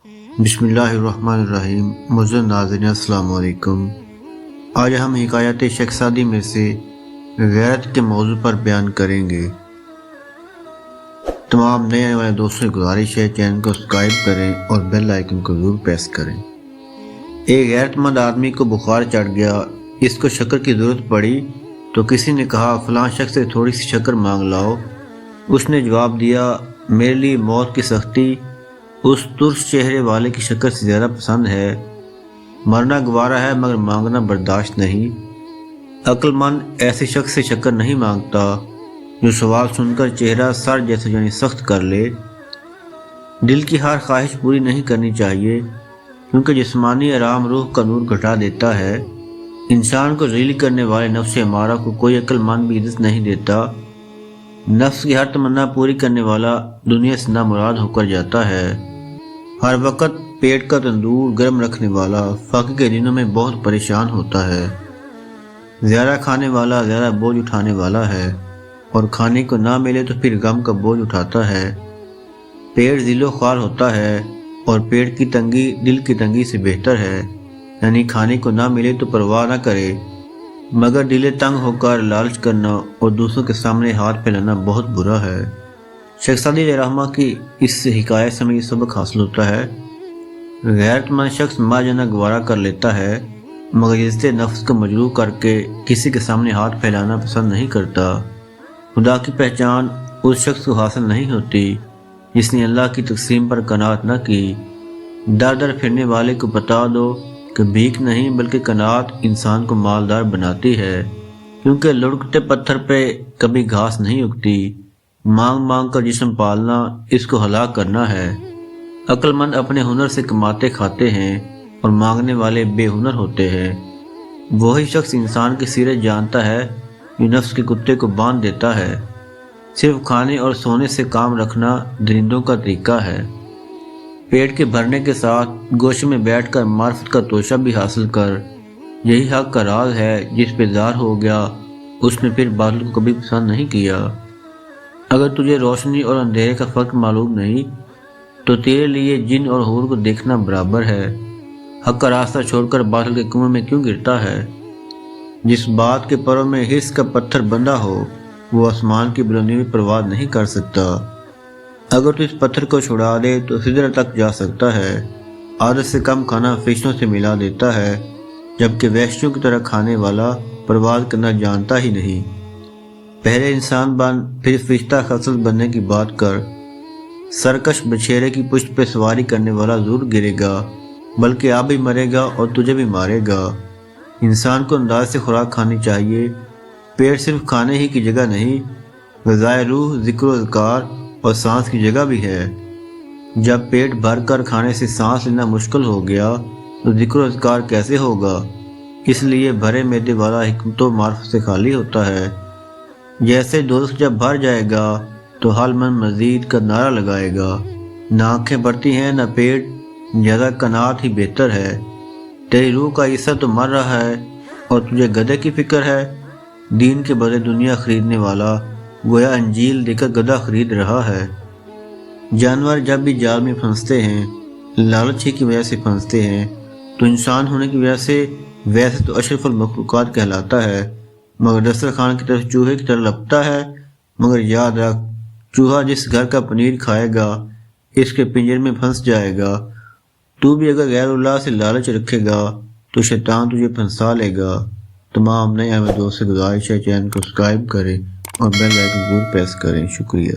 بسم اللہ الرحمن الرحیم۔ معزز ناظرین السلام علیکم۔ آج ہم حکایت شخصادی میں سے غیرت کے موضوع پر بیان کریں گے۔ تمام نئے آنے والے دوستوں کی گزارش ہے چینل کو سبسکرائب کریں اور بیل آئیکن کو ضرور پریس کریں۔ ایک غیرت مند آدمی کو بخار چڑھ گیا، اس کو شکر کی ضرورت پڑی تو کسی نے کہا فلاں شخص سے تھوڑی سی شکر مانگ لاؤ۔ اس نے جواب دیا میرے لیے موت کی سختی اس ترش چہرے والے کی شکر سے زیادہ پسند ہے۔ مرنا گوارا ہے مگر مانگنا برداشت نہیں۔ عقل مند ایسے شخص سے شکر نہیں مانگتا جو سوال سن کر چہرہ سر جیسے یعنی سخت کر لے۔ دل کی ہر خواہش پوری نہیں کرنی چاہیے کیونکہ جسمانی آرام روح کا نور گھٹا دیتا ہے۔ انسان کو ذلیل کرنے والے نفس امارہ کو کوئی عقل مند بھی عزت نہیں دیتا۔ نفس کی ہر تمنا پوری کرنے والا دنیا سے نامراد ہو کر جاتا ہے۔ ہر وقت پیٹ کا تندور گرم رکھنے والا فقر کے دنوں میں بہت پریشان ہوتا ہے۔ زیادہ کھانے والا زیادہ بوجھ اٹھانے والا ہے اور کھانے کو نہ ملے تو پھر غم کا بوجھ اٹھاتا ہے۔ پیٹ ذل و خوار ہوتا ہے اور پیٹ کی تنگی دل کی تنگی سے بہتر ہے، یعنی کھانے کو نہ ملے تو پرواہ نہ کرے مگر دل تنگ ہو کر لالچ کرنا اور دوسروں کے سامنے ہاتھ پھیلانا بہت برا ہے۔ شخصادی علیہ رحمہ کی اس حکایت سے ہمیں یہ سبق حاصل ہوتا ہے، غیرت مند شخص مر جانا گوارا کر لیتا ہے مگر عزت نفس کو مجروح کر کے کسی کے سامنے ہاتھ پھیلانا پسند نہیں کرتا۔ خدا کی پہچان اس شخص کو حاصل نہیں ہوتی جس نے اللہ کی تقسیم پر قناعت نہ کی۔ در در پھرنے والے کو بتا دو کہ بھیک نہیں بلکہ قناعت انسان کو مالدار بناتی ہے، کیونکہ لڑکتے پتھر پہ کبھی گھاس نہیں اگتی۔ مانگ مانگ کر جسم پالنا اس کو ہلاک کرنا ہے۔ عقل مند اپنے ہنر سے کماتے کھاتے ہیں اور مانگنے والے بے ہنر ہوتے ہیں۔ وہی شخص انسان کی سیرت جانتا ہے جو نفس کے کتے کو باندھ دیتا ہے۔ صرف کھانے اور سونے سے کام رکھنا درندوں کا طریقہ ہے۔ پیٹ کے بھرنے کے ساتھ گوشے میں بیٹھ کر معرفت کا توشہ بھی حاصل کر، یہی حق کا راز ہے۔ جس پہ ظاہر ہو گیا اس نے پھر باطل کو کبھی پسند نہیں کیا۔ اگر تجھے روشنی اور اندھیرے کا فرق معلوم نہیں تو تیرے لیے جن اور حور کو دیکھنا برابر ہے۔ حق کا راستہ چھوڑ کر باطل کے کنویں میں کیوں گرتا ہے؟ جس بات کے پروں میں حرص کا پتھر بندھا ہو وہ آسمان کی بلندی میں پرواز نہیں کر سکتا۔ اگر تو اس پتھر کو چھڑا دے تو سدرت تک جا سکتا ہے۔ عادت سے کم کھانا فرشتوں سے ملا دیتا ہے، جبکہ وحشیوں کی طرح کھانے والا پرواز کرنا جانتا ہی نہیں۔ پہلے انسان بن پھر فرشتہ خصلت بننے کی بات کر۔ سرکش بچھیرے کی پشت پہ سواری کرنے والا ضرور گرے گا بلکہ آپ بھی مرے گا اور تجھے بھی مارے گا۔ انسان کو انداز سے خوراک کھانی چاہیے۔ پیٹ صرف کھانے ہی کی جگہ نہیں، غذائے روح ذکر و اذکار اور سانس کی جگہ بھی ہے۔ جب پیٹ بھر کر کھانے سے سانس لینا مشکل ہو گیا تو ذکر و اذکار کیسے ہوگا؟ اس لیے بھرے معدے والا حکمت و معرفت سے خالی ہوتا ہے۔ جیسے دوزخ جب بھر جائے گا تو حل من مزید کا نعرہ لگائے گا۔ نہ آنکھیں بھرتی ہیں نہ پیٹ، زیادہ قناعت ہی بہتر ہے۔ تیری روح کا حصہ تو مر رہا ہے اور تجھے گدھے کی فکر ہے۔ دین کے بدلے دنیا خریدنے والا گویا انجیل دے کر گدھا خرید رہا ہے۔ جانور جب بھی جال میں پھنستے ہیں لالچ ہی کی وجہ سے پھنستے ہیں، تو انسان ہونے کی وجہ سے ویسے تو اشرف المخلوقات کہلاتا ہے مگر دسترخوان کی طرف چوہے کی طرح لپٹتا ہے۔ مگر یاد رکھ، چوہا جس گھر کا پنیر کھائے گا اس کے پنجر میں پھنس جائے گا۔ تو بھی اگر غیر اللہ سے لالچ رکھے گا تو شیطان تجھے پھنسا لے گا۔ تمام نئے دوست سے گزارش ہے چینل کو سبسکرائب کریں اور بیل آئیکن ضرور پریس کریں۔ شکریہ۔